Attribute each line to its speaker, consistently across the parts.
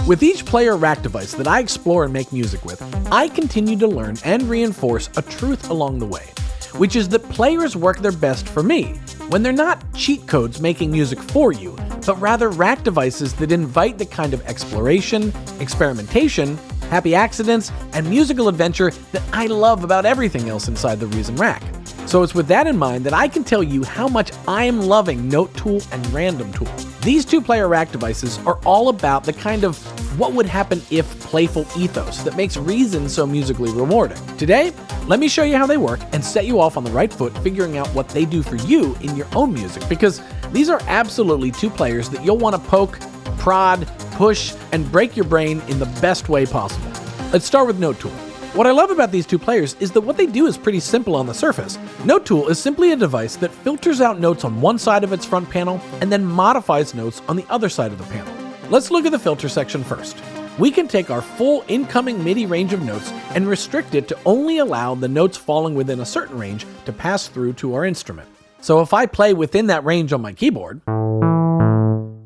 Speaker 1: With each player rack device that I explore and make music with, I continue to learn and reinforce a truth along the way, which is that players work their best for me when they're not cheat codes making music for you, but rather rack devices that invite the kind of exploration, experimentation, happy accidents, and musical adventure that I love about everything else inside the Reason rack. So it's with that in mind that I can tell you how much I am loving Note Tool and Random Tool. These two-player rack devices are all about the kind of what would happen if playful ethos that makes Reason so musically rewarding. Today, let me show you how they work and set you off on the right foot figuring out what they do for you in your own music, because these are absolutely two players that you'll want to poke, prod, push, and break your brain in the best way possible. Let's start with Note Tool. What I love about these two players is that what they do is pretty simple on the surface. Note Tool is simply a device that filters out notes on one side of its front panel and then modifies notes on the other side of the panel. Let's look at the filter section first. We can take our full incoming MIDI range of notes and restrict it to only allow the notes falling within a certain range to pass through to our instrument. So if I play within that range on my keyboard,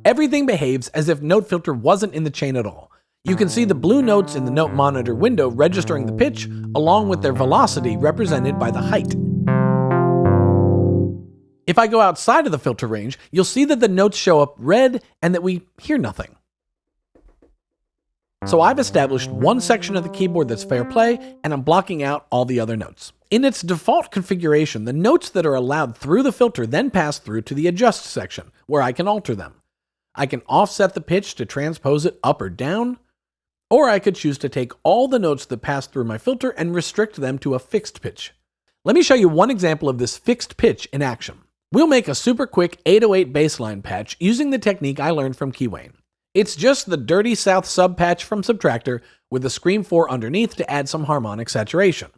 Speaker 1: everything behaves as if note filter wasn't in the chain at all. You can see the blue notes in the note monitor window registering the pitch, along with their velocity represented by the height. If I go outside of the filter range, you'll see that the notes show up red and that we hear nothing. So I've established one section of the keyboard that's fair play, and I'm blocking out all the other notes. In its default configuration, the notes that are allowed through the filter then pass through to the adjust section, where I can alter them. I can offset the pitch to transpose it up or down, or I could choose to take all the notes that pass through my filter and restrict them to a fixed pitch. Let me show you one example of this fixed pitch in action. We'll make a super quick 808 bassline patch using the technique I learned from Keywayne. It's just the dirty South sub patch from Subtractor with a Scream 4 underneath to add some harmonic saturation.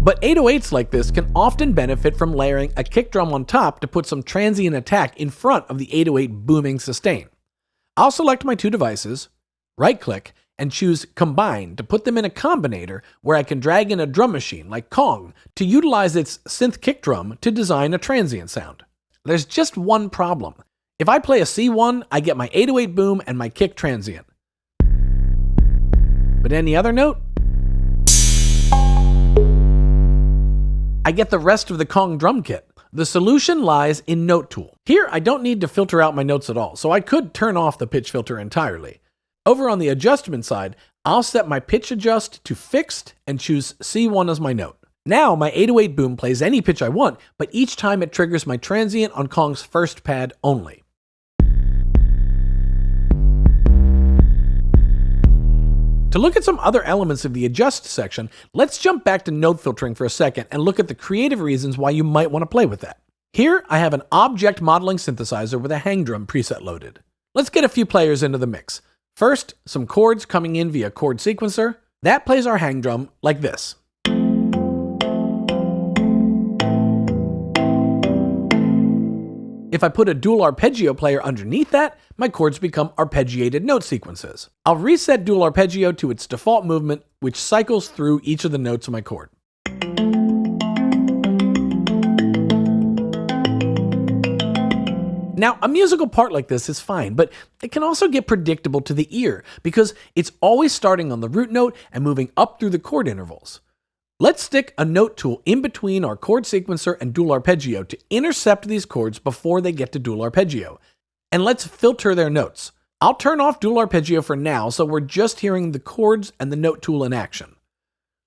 Speaker 1: But 808s like this can often benefit from layering a kick drum on top to put some transient attack in front of the 808 booming sustain. I'll select my two devices, right-click, and choose Combine to put them in a combinator where I can drag in a drum machine like Kong to utilize its synth kick drum to design a transient sound. There's just one problem. If I play a C1, I get my 808 boom and my kick transient. But any other note, I get the rest of the Kong drum kit. The solution lies in Note Tool. Here, I don't need to filter out my notes at all, so I could turn off the pitch filter entirely. Over on the adjustment side, I'll set my pitch adjust to fixed and choose C1 as my note. Now, my 808 boom plays any pitch I want, but each time it triggers my transient on Kong's first pad only. To look at some other elements of the adjust section, let's jump back to note filtering for a second and look at the creative reasons why you might want to play with that. Here, I have an object modeling synthesizer with a hang drum preset loaded. Let's get a few players into the mix. First, some chords coming in via chord sequencer. That plays our hang drum like this. If I put a dual arpeggio player underneath that, my chords become arpeggiated note sequences. I'll reset dual arpeggio to its default movement, which cycles through each of the notes of my chord. Now, a musical part like this is fine, but it can also get predictable to the ear because it's always starting on the root note and moving up through the chord intervals. Let's stick a note tool in between our chord sequencer and dual arpeggio to intercept these chords before they get to dual arpeggio. And let's filter their notes. I'll turn off dual arpeggio for now, so we're just hearing the chords and the note tool in action.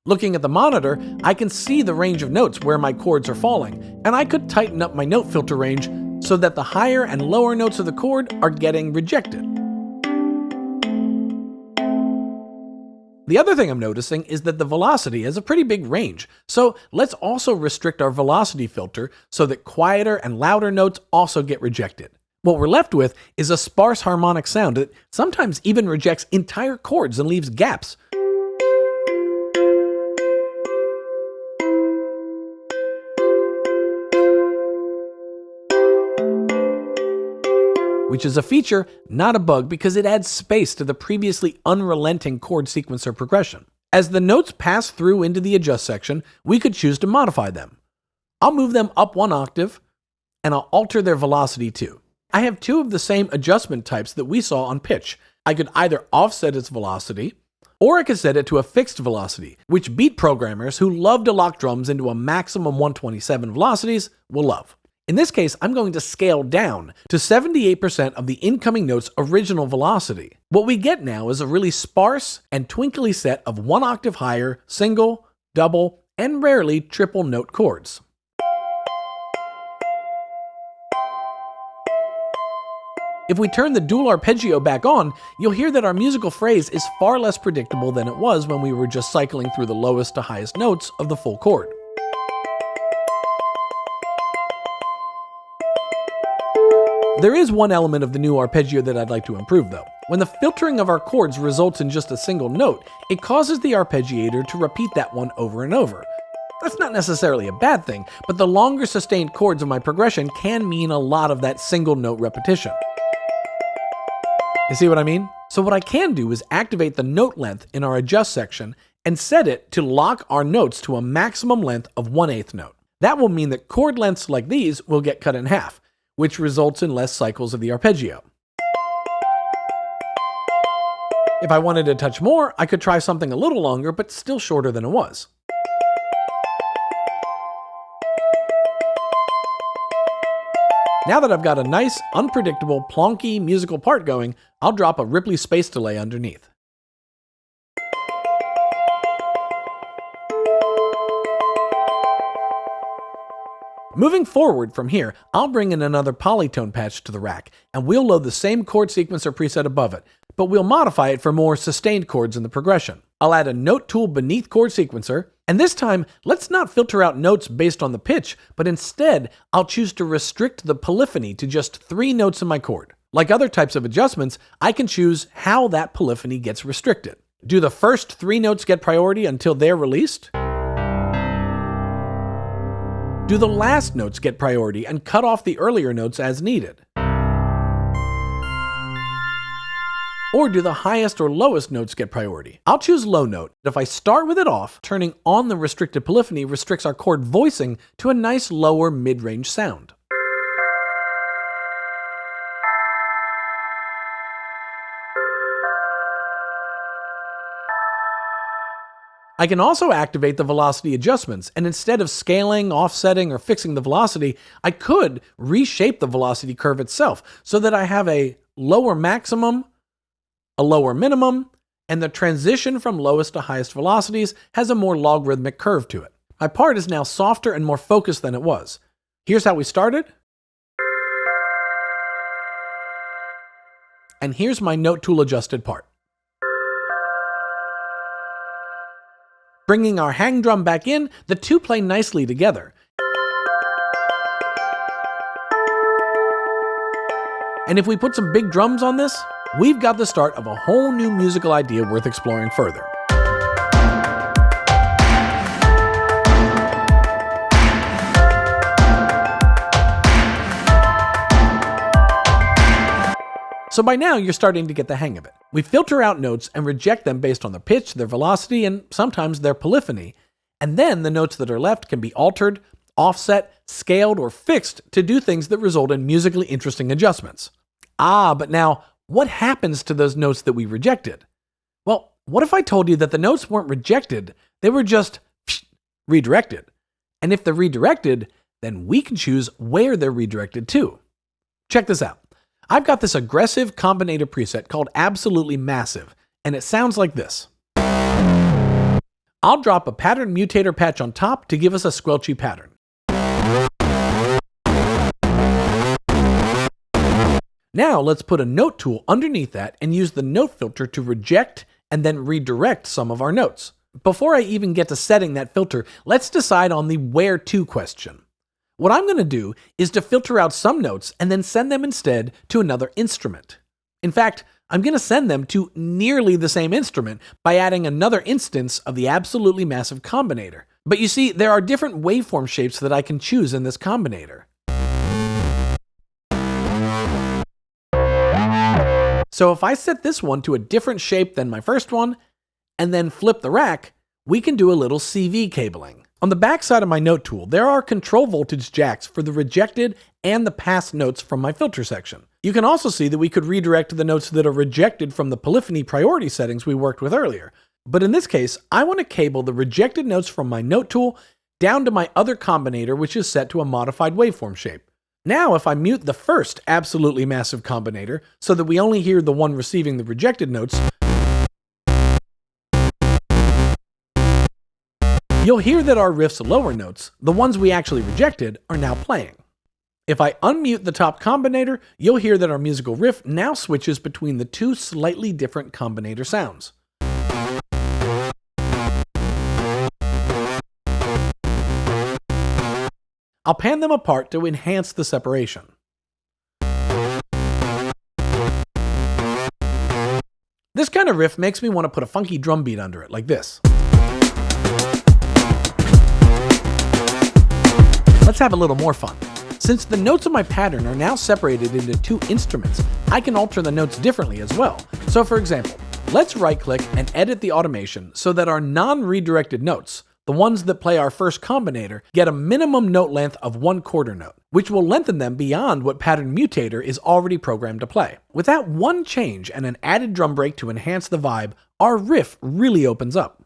Speaker 1: Looking at the monitor, I can see the range of notes where my chords are falling, and I could tighten up my note filter range so that the higher and lower notes of the chord are getting rejected. The other thing I'm noticing is that the velocity has a pretty big range, so let's also restrict our velocity filter so that quieter and louder notes also get rejected. What we're left with is a sparse harmonic sound that sometimes even rejects entire chords and leaves gaps. Which is a feature, not a bug, because it adds space to the previously unrelenting chord sequencer progression. As the notes pass through into the adjust section, we could choose to modify them. I'll move them up one octave, and I'll alter their velocity too. I have two of the same adjustment types that we saw on pitch. I could either offset its velocity, or I could set it to a fixed velocity, which beat programmers who love to lock drums into a maximum 127 velocities will love. In this case, I'm going to scale down to 78% of the incoming note's original velocity. What we get now is a really sparse and twinkly set of 1 octave higher, single, double, and rarely triple note chords. If we turn the dual arpeggio back on, you'll hear that our musical phrase is far less predictable than it was when we were just cycling through the lowest to highest notes of the full chord. There is one element of the new arpeggio that I'd like to improve though. When the filtering of our chords results in just a single note, it causes the arpeggiator to repeat that one over and over. That's not necessarily a bad thing, but the longer sustained chords of my progression can mean a lot of that single note repetition. You see what I mean? So what I can do is activate the note length in our adjust section and set it to lock our notes to a maximum length of 1/8 note. That will mean that chord lengths like these will get cut in half, which results in less cycles of the arpeggio. If I wanted to touch more, I could try something a little longer, but still shorter than it was. Now that I've got a nice, unpredictable, plonky musical part going, I'll drop a Ripley space delay underneath. Moving forward from here, I'll bring in another polytone patch to the rack, and we'll load the same chord sequencer preset above it, but we'll modify it for more sustained chords in the progression. I'll add a note tool beneath chord sequencer, and this time, let's not filter out notes based on the pitch, but instead, I'll choose to restrict the polyphony to just 3 notes in my chord. Like other types of adjustments, I can choose how that polyphony gets restricted. Do the first 3 notes get priority until they're released? Do the last notes get priority and cut off the earlier notes as needed? Or do the highest or lowest notes get priority? I'll choose low note. If I start with it off, turning on the restricted polyphony restricts our chord voicing to a nice lower mid-range sound. I can also activate the velocity adjustments, and instead of scaling, offsetting, or fixing the velocity, I could reshape the velocity curve itself so that I have a lower maximum, a lower minimum, and the transition from lowest to highest velocities has a more logarithmic curve to it. My part is now softer and more focused than it was. Here's how we started. And here's my note tool adjusted part. Bringing our hang drum back in, the two play nicely together. And if we put some big drums on this, we've got the start of a whole new musical idea worth exploring further. So by now, you're starting to get the hang of it. We filter out notes and reject them based on their pitch, their velocity, and sometimes their polyphony. And then the notes that are left can be altered, offset, scaled, or fixed to do things that result in musically interesting adjustments. But now, what happens to those notes that we rejected? Well, what if I told you that the notes weren't rejected, they were just redirected? And if they're redirected, then we can choose where they're redirected to. Check this out. I've got this aggressive combinator preset called Absolutely Massive, and it sounds like this. I'll drop a pattern mutator patch on top to give us a squelchy pattern. Now let's put a note tool underneath that and use the note filter to reject and then redirect some of our notes. Before I even get to setting that filter, let's decide on the where to question. What I'm going to do is to filter out some notes and then send them instead to another instrument. In fact, I'm going to send them to nearly the same instrument by adding another instance of the Absolutely Massive combinator. But you see, there are different waveform shapes that I can choose in this combinator. So if I set this one to a different shape than my first one, and then flip the rack, we can do a little CV cabling. On the back side of my note tool, there are control voltage jacks for the rejected and the passed notes from my filter section. You can also see that we could redirect to the notes that are rejected from the polyphony priority settings we worked with earlier. But in this case, I want to cable the rejected notes from my note tool down to my other combinator, which is set to a modified waveform shape. Now, if I mute the first absolutely massive combinator so that we only hear the one receiving the rejected notes, you'll hear that our riff's lower notes, the ones we actually rejected, are now playing. If I unmute the top combinator, you'll hear that our musical riff now switches between the two slightly different combinator sounds. I'll pan them apart to enhance the separation. This kind of riff makes me want to put a funky drum beat under it, like this. Let's have a little more fun. Since the notes of my pattern are now separated into two instruments, I can alter the notes differently as well. So for example, let's right-click and edit the automation so that our non-redirected notes, the ones that play our first combinator, get a minimum note length of 1/4 note, which will lengthen them beyond what Pattern Mutator is already programmed to play. With that one change and an added drum break to enhance the vibe, our riff really opens up.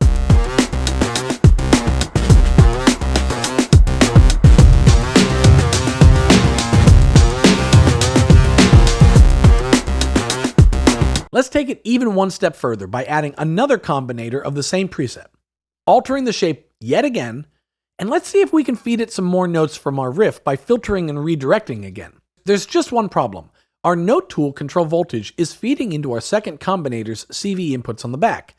Speaker 1: Let's take it even one step further by adding another combinator of the same preset, altering the shape yet again, and let's see if we can feed it some more notes from our riff by filtering and redirecting again. There's just one problem. Our note tool control voltage is feeding into our second combinator's CV inputs on the back,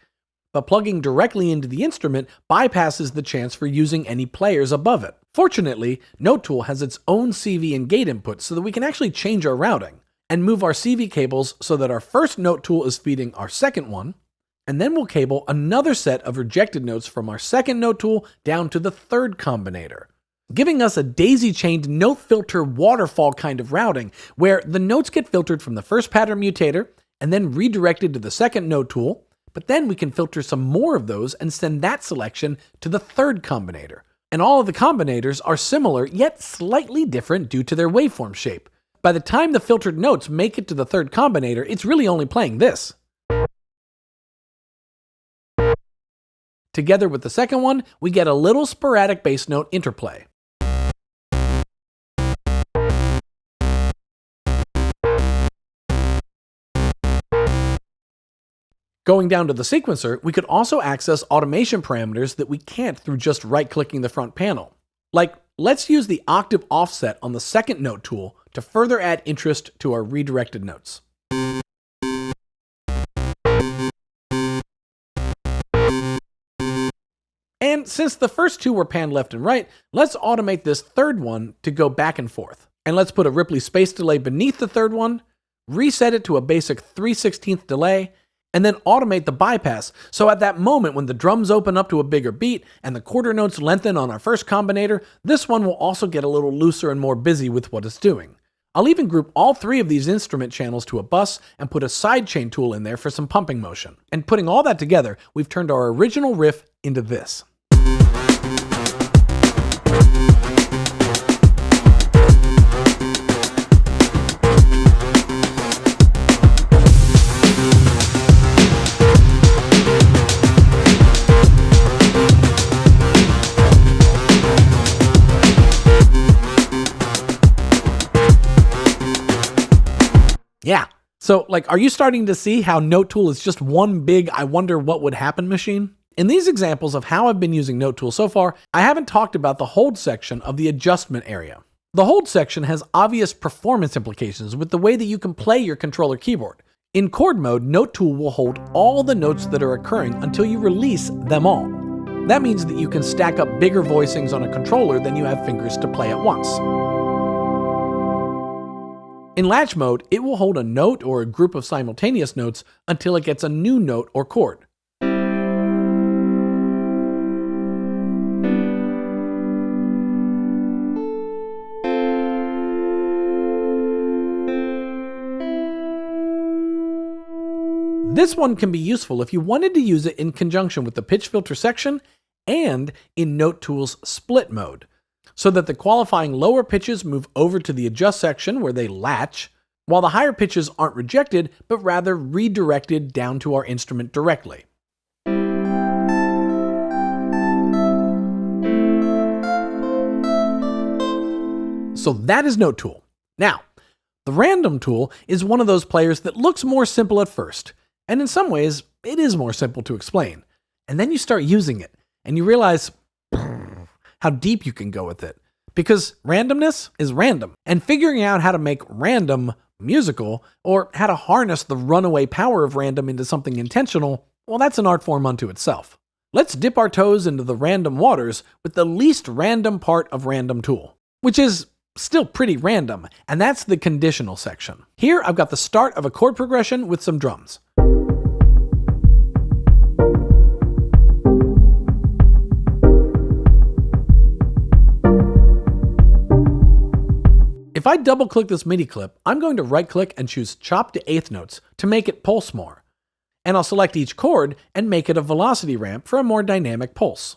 Speaker 1: but plugging directly into the instrument bypasses the chance for using any players above it. Fortunately, Note Tool has its own CV and gate inputs so that we can actually change our routing and move our CV cables so that our first note tool is feeding our second one, and then we'll cable another set of rejected notes from our second note tool down to the third combinator, giving us a daisy-chained note filter waterfall kind of routing where the notes get filtered from the first pattern mutator and then redirected to the second note tool, but then we can filter some more of those and send that selection to the third combinator. And all of the combinators are similar yet slightly different due to their waveform shape. By the time the filtered notes make it to the third combinator, it's really only playing this. Together with the second one, we get a little sporadic bass note interplay. Going down to the sequencer, we could also access automation parameters that we can't through just right-clicking the front panel. Like, let's use the octave offset on the second note tool to further add interest to our redirected notes. And since the first two were panned left and right, let's automate this third one to go back and forth. And let's put a Ripley space delay beneath the third one, reset it to a basic 3/16 delay, and then automate the bypass, so at that moment when the drums open up to a bigger beat and the quarter notes lengthen on our first combinator, this one will also get a little looser and more busy with what it's doing. I'll even group all three of these instrument channels to a bus and put a sidechain tool in there for some pumping motion. And putting all that together, we've turned our original riff into this. Yeah. So, are you starting to see how Note Tool is just one big I wonder what would happen machine? In these examples of how I've been using Note Tool so far, I haven't talked about the hold section of the adjustment area. The hold section has obvious performance implications with the way that you can play your controller keyboard. In chord mode, Note Tool will hold all the notes that are occurring until you release them all. That means that you can stack up bigger voicings on a controller than you have fingers to play at once. In latch mode, it will hold a note or a group of simultaneous notes until it gets a new note or chord. This one can be useful if you wanted to use it in conjunction with the pitch filter section and in Note Tool's split mode, so that the qualifying lower pitches move over to the adjust section where they latch, while the higher pitches aren't rejected, but rather redirected down to our instrument directly. So that is Note Tool. Now, the Random Tool is one of those players that looks more simple at first, and in some ways, it is more simple to explain. And then you start using it, and you realize how deep you can go with it. Because randomness is random, and figuring out how to make random musical, or how to harness the runaway power of random into something intentional, well, that's an art form unto itself. Let's dip our toes into the random waters with the least random part of Random Tool, which is still pretty random, and that's the conditional section. Here I've got the start of a chord progression with some drums. If I double click this MIDI clip, I'm going to right click and choose Chop to eighth notes to make it pulse more. And I'll select each chord and make it a velocity ramp for a more dynamic pulse.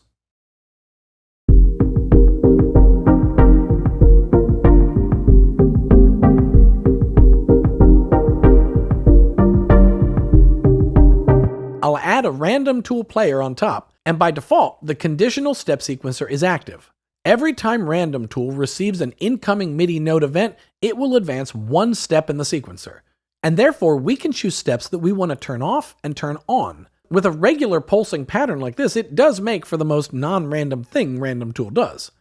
Speaker 1: I'll add a Random Tool player on top, and by default, the conditional step sequencer is active. Every time Random Tool receives an incoming MIDI note event, it will advance one step in the sequencer. And therefore, we can choose steps that we want to turn off and turn on. With a regular pulsing pattern like this, it does make for the most non-random thing Random Tool does.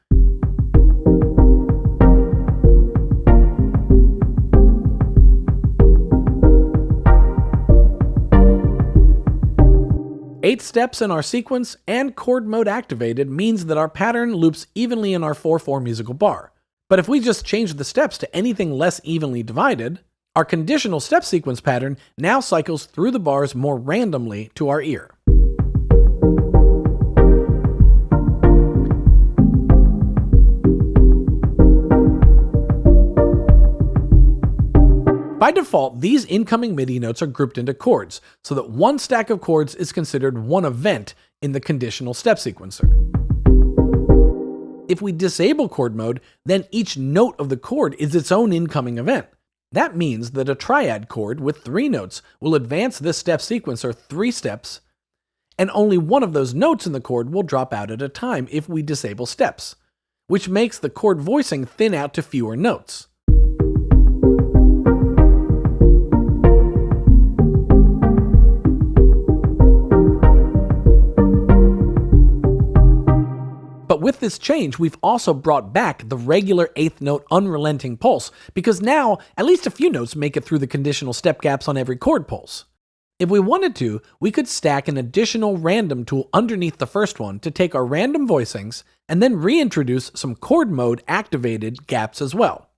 Speaker 1: Eight steps in our sequence and chord mode activated means that our pattern loops evenly in our 4/4 musical bar. But if we just change the steps to anything less evenly divided, our conditional step sequence pattern now cycles through the bars more randomly to our ear. By default, these incoming MIDI notes are grouped into chords, so that one stack of chords is considered one event in the conditional step sequencer. If we disable chord mode, then each note of the chord is its own incoming event. That means that a triad chord with 3 notes will advance this step sequencer 3 steps, and only one of those notes in the chord will drop out at a time if we disable steps, which makes the chord voicing thin out to fewer notes. But with this change, we've also brought back the regular 8th note unrelenting pulse, because now at least a few notes make it through the conditional step gaps on every chord pulse. If we wanted to, we could stack an additional Random Tool underneath the first one to take our random voicings and then reintroduce some chord mode activated gaps as well.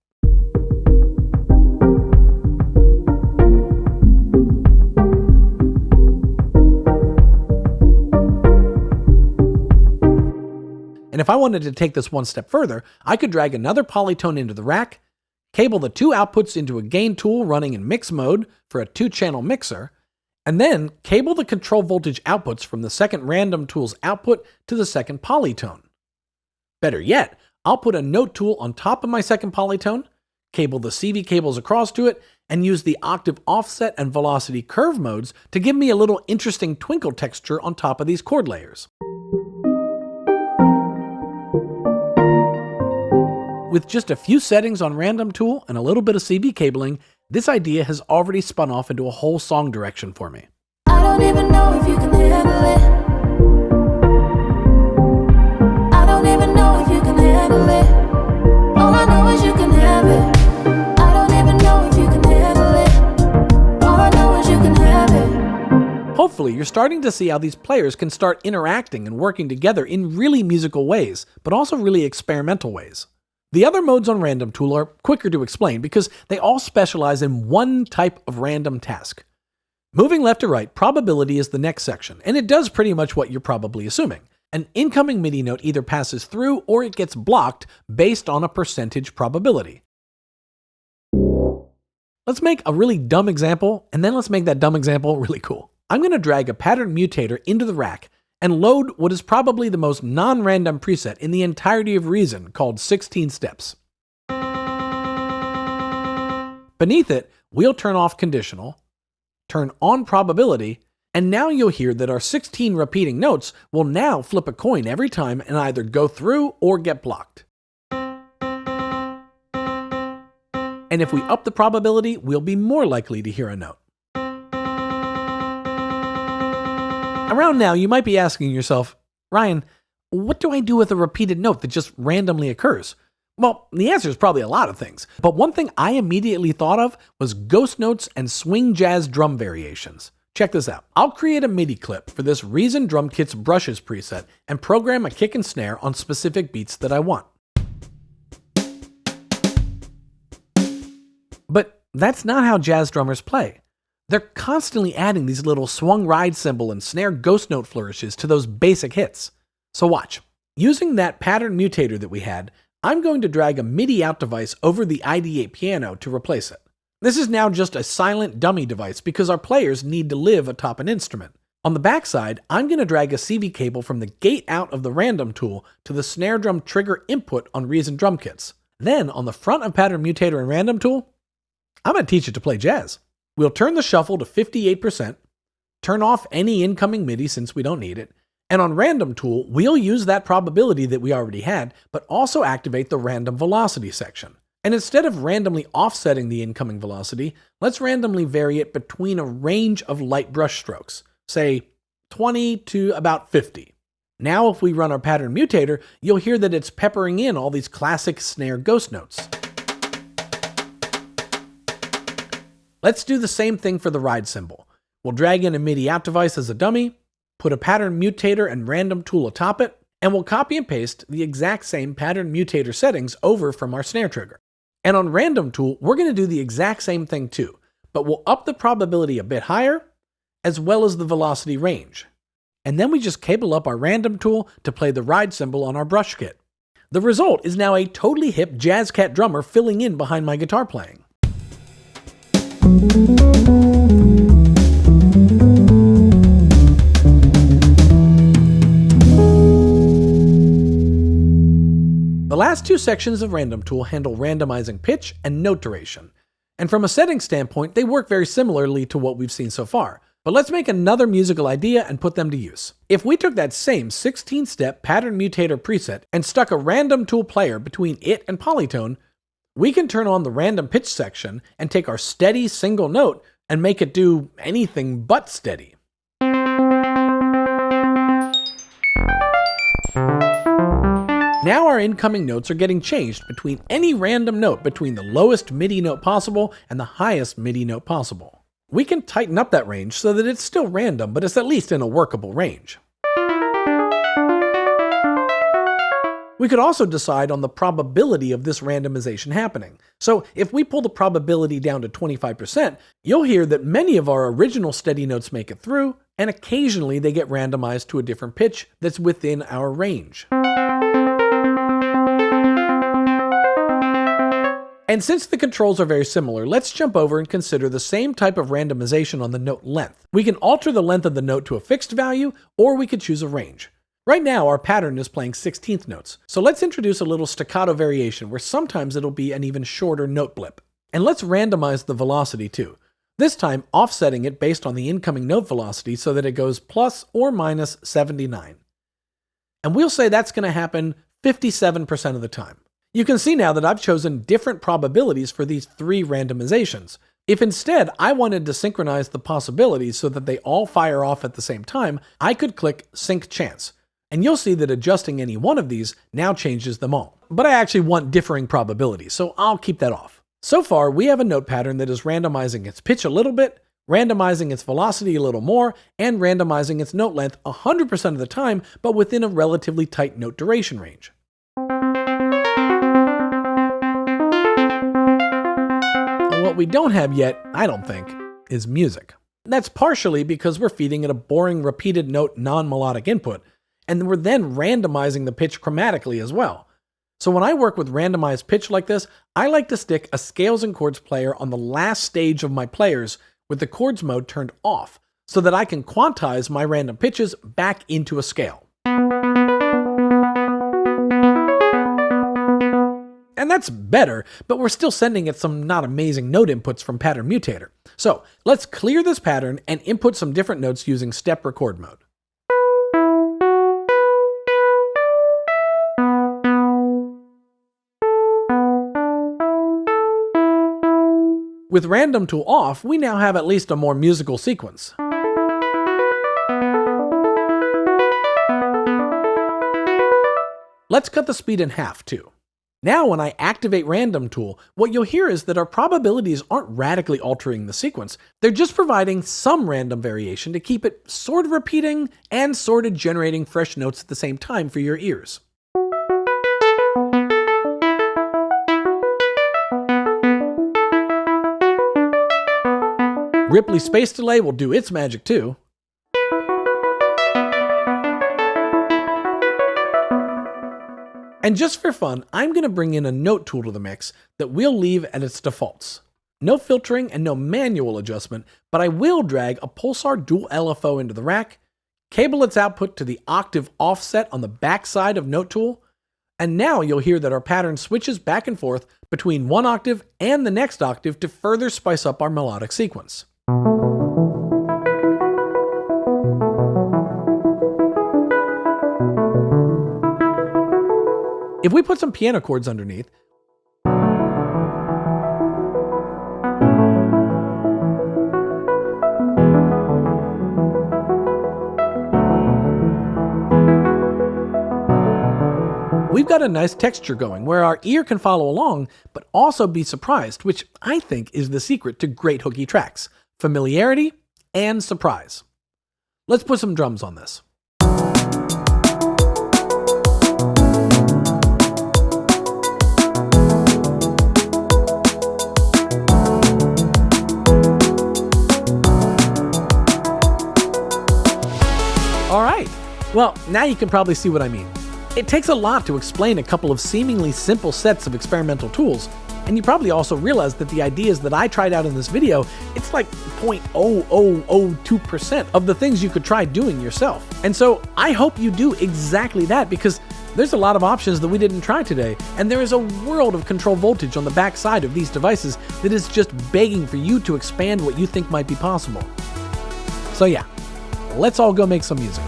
Speaker 1: And if I wanted to take this one step further, I could drag another polytone into the rack, cable the 2 outputs into a gain tool running in mix mode for a 2-channel mixer, and then cable the control voltage outputs from the second Random Tool's output to the second polytone. Better yet, I'll put a Note Tool on top of my second polytone, cable the CV cables across to it, and use the octave offset and velocity curve modes to give me a little interesting twinkle texture on top of these chord layers. With just a few settings on Random Tool and a little bit of CV cabling, this idea has already spun off into a whole song direction for me.
Speaker 2: I don't even know if you can handle it. I don't even know if you can handle it. All I know is you can have it. I don't even know if you can handle it. All I know is you can have it.
Speaker 1: Hopefully, you're starting to see how these players can start interacting and working together in really musical ways, but also really experimental ways. The other modes on Random Tool are quicker to explain because they all specialize in one type of random task. Moving left to right, probability is the next section, and it does pretty much what you're probably assuming. An incoming MIDI note either passes through or it gets blocked based on a percentage probability. Let's make a really dumb example, and then let's make that dumb example really cool. I'm going to drag a pattern mutator into the rack and load what is probably the most non-random preset in the entirety of Reason called 16 Steps. Beneath it, we'll turn off conditional, turn on probability, and now you'll hear that our 16 repeating notes will now flip a coin every time and either go through or get blocked. And if we up the probability, we'll be more likely to hear a note. Around now, you might be asking yourself, Ryan, what do I do with a repeated note that just randomly occurs? Well, the answer is probably a lot of things, but one thing I immediately thought of was ghost notes and swing jazz drum variations. Check this out. I'll create a MIDI clip for this Reason Drum Kit's brushes preset and program a kick and snare on specific beats that I want. But that's not how jazz drummers play. They're constantly adding these little swung ride cymbal and snare ghost note flourishes to those basic hits. So watch. Using that pattern mutator that we had, I'm going to drag a MIDI out device over the ID8 piano to replace it. This is now just a silent dummy device because our players need to live atop an instrument. On the backside, I'm going to drag a CV cable from the gate out of the random tool to the snare drum trigger input on Reason drum kits. Then on the front of pattern mutator and random tool, I'm going to teach it to play jazz. We'll turn the shuffle to 58%, turn off any incoming MIDI since we don't need it, and on random tool, we'll use that probability that we already had, but also activate the random velocity section. And instead of randomly offsetting the incoming velocity, let's randomly vary it between a range of light brush strokes, say 20 to about 50. Now if we run our pattern mutator, you'll hear that it's peppering in all these classic snare ghost notes. Let's do the same thing for the ride cymbal. We'll drag in a MIDI out device as a dummy, put a pattern mutator and random tool atop it, and we'll copy and paste the exact same pattern mutator settings over from our snare trigger. And on random tool, we're going to do the exact same thing too, but we'll up the probability a bit higher, as well as the velocity range. And then we just cable up our random tool to play the ride cymbal on our brush kit. The result is now a totally hip jazz cat drummer filling in behind my guitar playing. The last two sections of Random Tool handle randomizing pitch and note duration. And from a setting standpoint, they work very similarly to what we've seen so far. But let's make another musical idea and put them to use. If we took that same 16-step pattern mutator preset and stuck a Random Tool player between it and polytone, we can turn on the random pitch section and take our steady single note and make it do anything but steady. Now our incoming notes are getting changed between any random note between the lowest MIDI note possible and the highest MIDI note possible. We can tighten up that range so that it's still random, but it's at least in a workable range. We could also decide on the probability of this randomization happening. So if we pull the probability down to 25%, you'll hear that many of our original steady notes make it through, and occasionally they get randomized to a different pitch that's within our range. And since the controls are very similar, let's jump over and consider the same type of randomization on the note length. We can alter the length of the note to a fixed value, or we could choose a range. Right now, our pattern is playing 16th notes, so let's introduce a little staccato variation where sometimes it'll be an even shorter note blip. And let's randomize the velocity too, this time offsetting it based on the incoming note velocity so that it goes plus or minus 79. And we'll say that's going to happen 57% of the time. You can see now that I've chosen different probabilities for these three randomizations. If instead I wanted to synchronize the possibilities so that they all fire off at the same time, I could click Sync Chance. And you'll see that adjusting any one of these now changes them all. But I actually want differing probabilities, so I'll keep that off. So far, we have a note pattern that is randomizing its pitch a little bit, randomizing its velocity a little more, and randomizing its note length 100% of the time, but within a relatively tight note duration range. What we don't have yet, I don't think, is music. That's partially because we're feeding it a boring repeated note non-melodic input, and we're then randomizing the pitch chromatically as well. So when I work with randomized pitch like this, I like to stick a scales and chords player on the last stage of my players with the chords mode turned off, so that I can quantize my random pitches back into a scale. And that's better, but we're still sending it some not amazing note inputs from Pattern Mutator. So let's clear this pattern and input some different notes using step record mode. With random tool off, we now have at least a more musical sequence. Let's cut the speed in half too. Now when I activate random tool, what you'll hear is that our probabilities aren't radically altering the sequence. They're just providing some random variation to keep it sort of repeating and sort of generating fresh notes at the same time for your ears. Ripley space delay will do its magic too. And just for fun, I'm going to bring in a note tool to the mix that we'll leave at its defaults. No filtering and no manual adjustment, but I will drag a Pulsar dual LFO into the rack, cable its output to the octave offset on the back side of note tool, and now you'll hear that our pattern switches back and forth between one octave and the next octave to further spice up our melodic sequence. If we put some piano chords underneath, we've got a nice texture going where our ear can follow along, but also be surprised, which I think is the secret to great hooky tracks: familiarity and surprise. Let's put some drums on this. Alright, well, now you can probably see what I mean. It takes a lot to explain a couple of seemingly simple sets of experimental tools, and you probably also realize that the ideas that I tried out in this video, it's like 0.0002% of the things you could try doing yourself. And so I hope you do exactly that, because there's a lot of options that we didn't try today, and there is a world of control voltage on the back side of these devices that is just begging for you to expand what you think might be possible. So yeah, let's all go make some music.